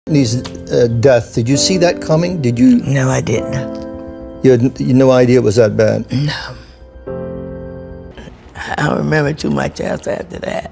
Whitney's death, did you see that coming? Did you? No, I didn't. You had no idea it was that bad? No. I don't remember too much else after that.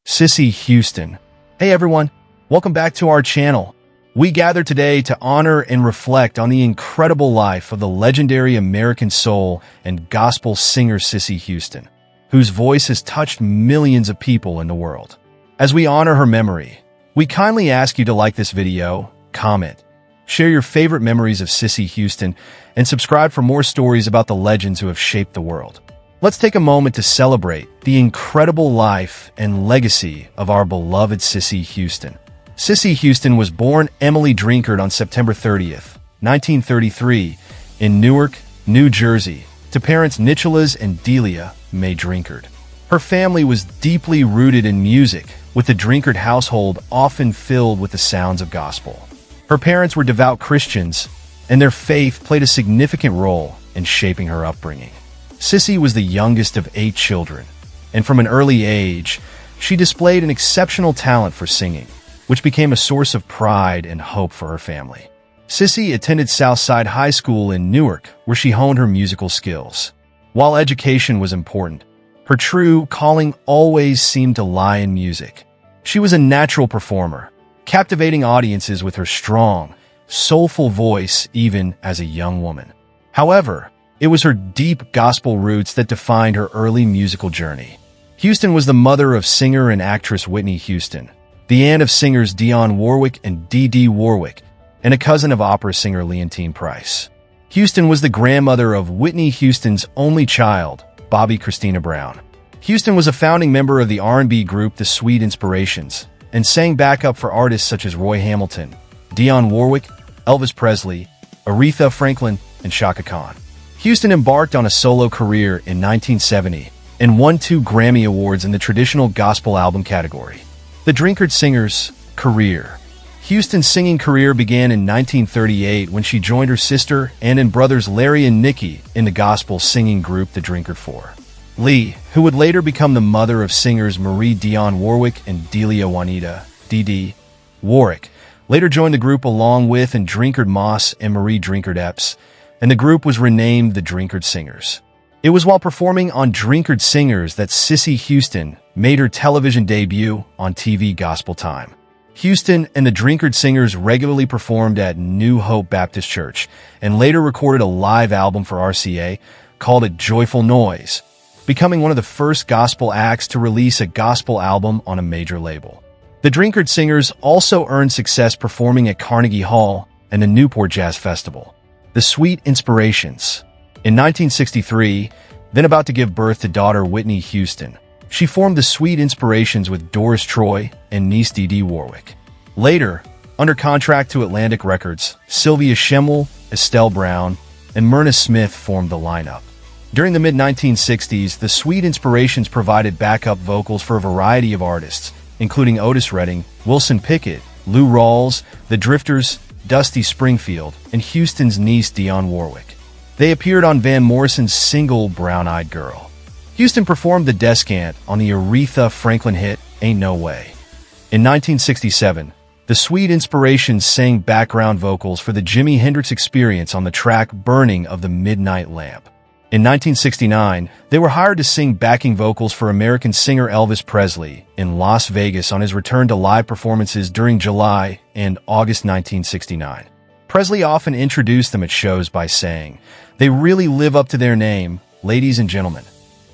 Cissy Houston. Hey everyone, welcome back to our channel. We gather today to honor and reflect on the incredible life of the legendary American soul and gospel singer Cissy Houston, whose voice has touched millions of people in the world. As we honor her memory, we kindly ask you to like this video, comment, share your favorite memories of Cissy Houston, and subscribe for more stories about the legends who have shaped the world. Let's take a moment to celebrate the incredible life and legacy of our beloved Cissy Houston. Cissy Houston was born Emily Drinkard on September 30th, 1933, in Newark, New Jersey, to parents Nitcholas and Delia May Drinkard. Her family was deeply rooted in music, with the Drinkard household often filled with the sounds of gospel. Her parents were devout Christians, and their faith played a significant role in shaping her upbringing. Cissy was the youngest of 8 children, and from an early age, she displayed an exceptional talent for singing, which became a source of pride and hope for her family. Cissy attended Southside High School in Newark, where she honed her musical skills. While education was important, her true calling always seemed to lie in music. She was a natural performer, captivating audiences with her strong, soulful voice even as a young woman. However, it was her deep gospel roots that defined her early musical journey. Houston was the mother of singer and actress Whitney Houston, the aunt of singers Dionne Warwick and Dee Warwick, and a cousin of opera singer Leontyne Price. Houston was the grandmother of Whitney Houston's only child, Bobbi Kristina Brown. Houston was a founding member of the R&B group The Sweet Inspirations and sang backup for artists such as Roy Hamilton, Dionne Warwick, Elvis Presley, Aretha Franklin, and Chaka Khan. Houston embarked on a solo career in 1970 and won 2 Grammy Awards in the traditional gospel album category. The Drinkard Singer's career. Houston's singing career began in 1938 when she joined her sister and brothers Larry and Nicky in the gospel singing group The Drinkard Four. Lee, who would later become the mother of singers Marie Dionne Warwick and Delia Juanita Dee Warwick, later joined the group along with and Drinkard Moss and Marie Drinkard Epps, and the group was renamed the Drinkard Singers. It was while performing on Drinkard Singers that Cissy Houston made her television debut on TV Gospel Time. Houston and the Drinkard Singers regularly performed at New Hope Baptist Church and later recorded a live album for RCA called it Joyful Noise, becoming one of the first gospel acts to release a gospel album on a major label. The Drinkard Singers also earned success performing at Carnegie Hall and the Newport Jazz Festival. The Sweet Inspirations. In 1963, then about to give birth to daughter Whitney Houston, she formed the Sweet Inspirations with Doris Troy and niece Dee Warwick. Later, under contract to Atlantic Records, Sylvia Shemwell, Estelle Brown, and Myrna Smith formed the lineup. During the mid-1960s, the Sweet Inspirations provided backup vocals for a variety of artists, including Otis Redding, Wilson Pickett, Lou Rawls, The Drifters, Dusty Springfield, and Houston's niece Dionne Warwick. They appeared on Van Morrison's single Brown-Eyed Girl. Houston performed the descant on the Aretha Franklin hit Ain't No Way. In 1967, the Sweet Inspirations sang background vocals for the Jimi Hendrix Experience on the track Burning of the Midnight Lamp. In 1969, they were hired to sing backing vocals for American singer Elvis Presley in Las Vegas on his return to live performances during July and August 1969. Presley often introduced them at shows by saying, "They really live up to their name, ladies and gentlemen."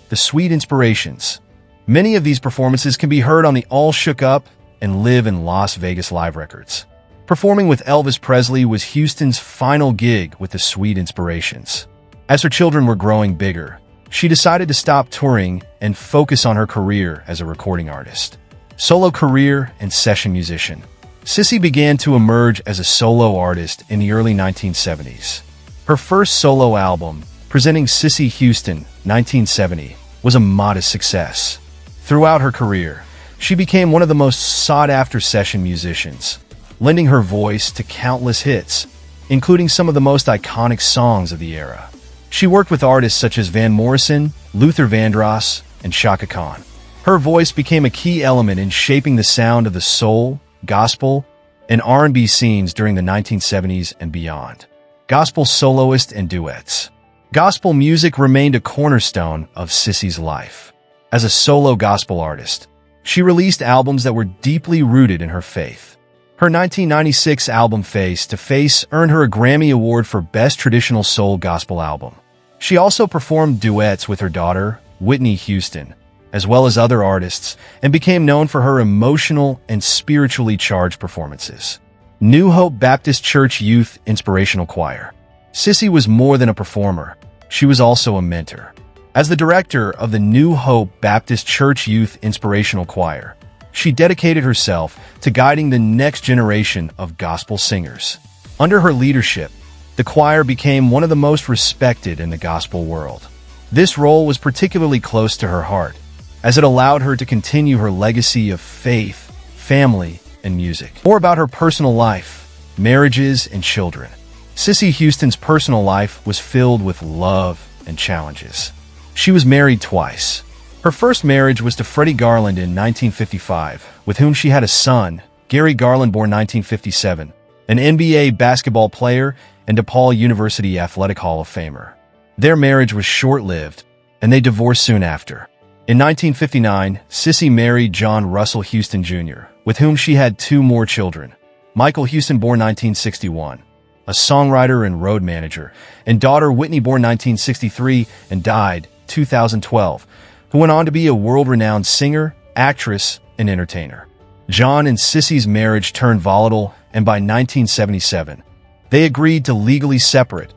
The Sweet Inspirations. Many of these performances can be heard on the All Shook Up and Live in Las Vegas live records. Performing with Elvis Presley was Houston's final gig with the Sweet Inspirations. As her children were growing bigger, she decided to stop touring and focus on her career as a recording artist. Solo career and session musician. Cissy began to emerge as a solo artist in the early 1970s. Her first solo album, presenting Cissy Houston, 1970, was a modest success. Throughout her career, she became one of the most sought-after session musicians, lending her voice to countless hits, including some of the most iconic songs of the era. She worked with artists such as Van Morrison, Luther Vandross, and Chaka Khan. Her voice became a key element in shaping the sound of the soul, gospel, and R&B scenes during the 1970s and beyond. Gospel soloist and duets. Gospel music remained a cornerstone of Cissy's life. As a solo gospel artist, she released albums that were deeply rooted in her faith. Her 1996 album Face to Face earned her a Grammy Award for Best Traditional Soul Gospel Album. She also performed duets with her daughter, Whitney Houston, as well as other artists, and became known for her emotional and spiritually charged performances. New Hope Baptist Church Youth Inspirational Choir. Cissy was more than a performer. She was also a mentor. As the director of the New Hope Baptist Church Youth Inspirational Choir, she dedicated herself to guiding the next generation of gospel singers. Under her leadership, the choir became one of the most respected in the gospel world. This role was particularly close to her heart, as it allowed her to continue her legacy of faith, family, and music. More about her personal life, marriages, and children. Cissy Houston's personal life was filled with love and challenges. She was married twice. Her first marriage was to Freddie Garland in 1955, with whom she had a son, Gary Garland, born 1957, an NBA basketball player and DePaul University Athletic Hall of Famer. Their marriage was short-lived, and they divorced soon after. In 1959, Cissy married John Russell Houston Jr., with whom she had two more children, Michael Houston, born 1961, a songwriter and road manager, and daughter Whitney, born 1963 and died 2012, who went on to be a world-renowned singer, actress, and entertainer. John and Cissy's marriage turned volatile, and by 1977, they agreed to legally separate,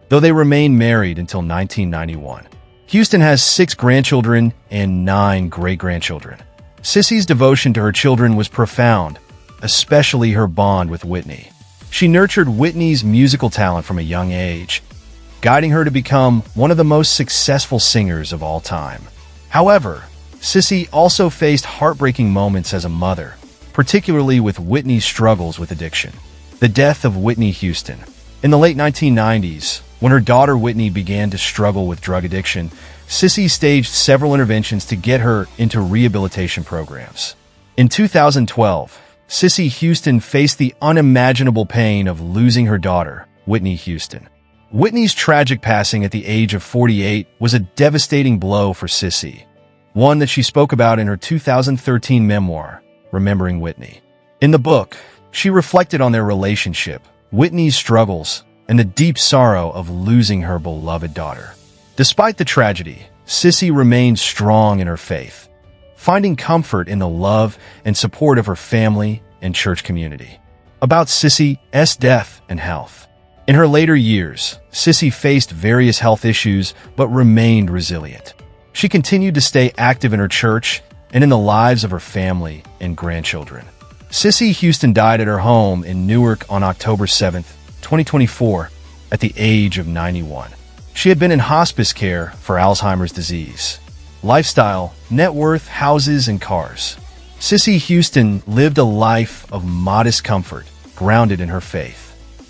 though they remained married until 1991. Houston has 6 grandchildren and 9 great-grandchildren. Cissy's devotion to her children was profound, especially her bond with Whitney. She nurtured Whitney's musical talent from a young age, guiding her to become one of the most successful singers of all time. However, Cissy also faced heartbreaking moments as a mother, particularly with Whitney's struggles with addiction. The death of Whitney Houston. In the late 1990s, when her daughter Whitney began to struggle with drug addiction, Cissy staged several interventions to get her into rehabilitation programs. In 2012, Cissy Houston faced the unimaginable pain of losing her daughter, Whitney Houston. Whitney's tragic passing at the age of 48 was a devastating blow for Cissy, one that she spoke about in her 2013 memoir, Remembering Whitney. In the book, she reflected on their relationship, Whitney's struggles, and the deep sorrow of losing her beloved daughter. Despite the tragedy, Cissy remained strong in her faith, finding comfort in the love and support of her family and church community. About Cissy's death and health. In her later years, Cissy faced various health issues but remained resilient. She continued to stay active in her church and in the lives of her family and grandchildren. Cissy Houston died at her home in Newark on October 7, 2024, at the age of 91. She had been in hospice care for Alzheimer's disease. Lifestyle, net worth, houses, and cars. Cissy Houston lived a life of modest comfort, grounded in her faith.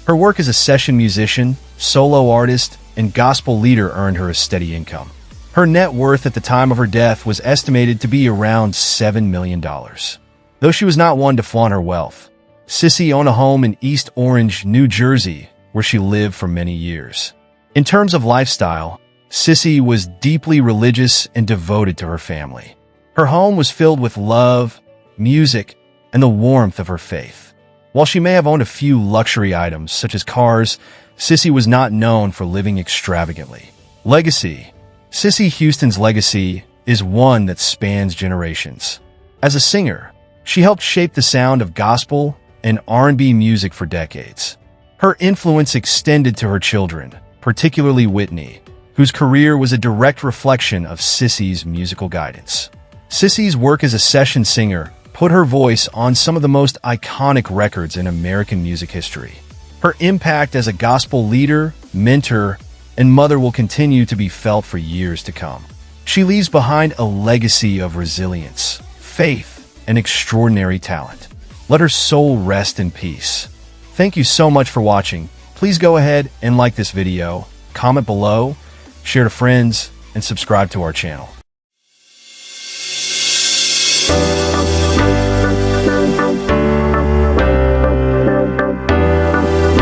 Her work as a session musician, solo artist, and gospel leader earned her a steady income. Her net worth at the time of her death was estimated to be around $7 million. Though she was not one to flaunt her wealth, Cissy owned a home in East Orange, New Jersey, where she lived for many years. In terms of lifestyle, Cissy was deeply religious and devoted to her family. Her home was filled with love, music, and the warmth of her faith. While she may have owned a few luxury items, such as cars, Cissy was not known for living extravagantly. Legacy. Cissy Houston's legacy is one that spans generations. As a singer, she helped shape the sound of gospel and R&B music for decades. Her influence extended to her children, particularly Whitney, whose career was a direct reflection of Cissy's musical guidance. Cissy's work as a session singer put her voice on some of the most iconic records in American music history. Her impact as a gospel leader, mentor, and mother will continue to be felt for years to come. She leaves behind a legacy of resilience, faith, and extraordinary talent. Let her soul rest in peace. Thank you so much for watching. Please go ahead and like this video, comment below, share to friends, and subscribe to our channel.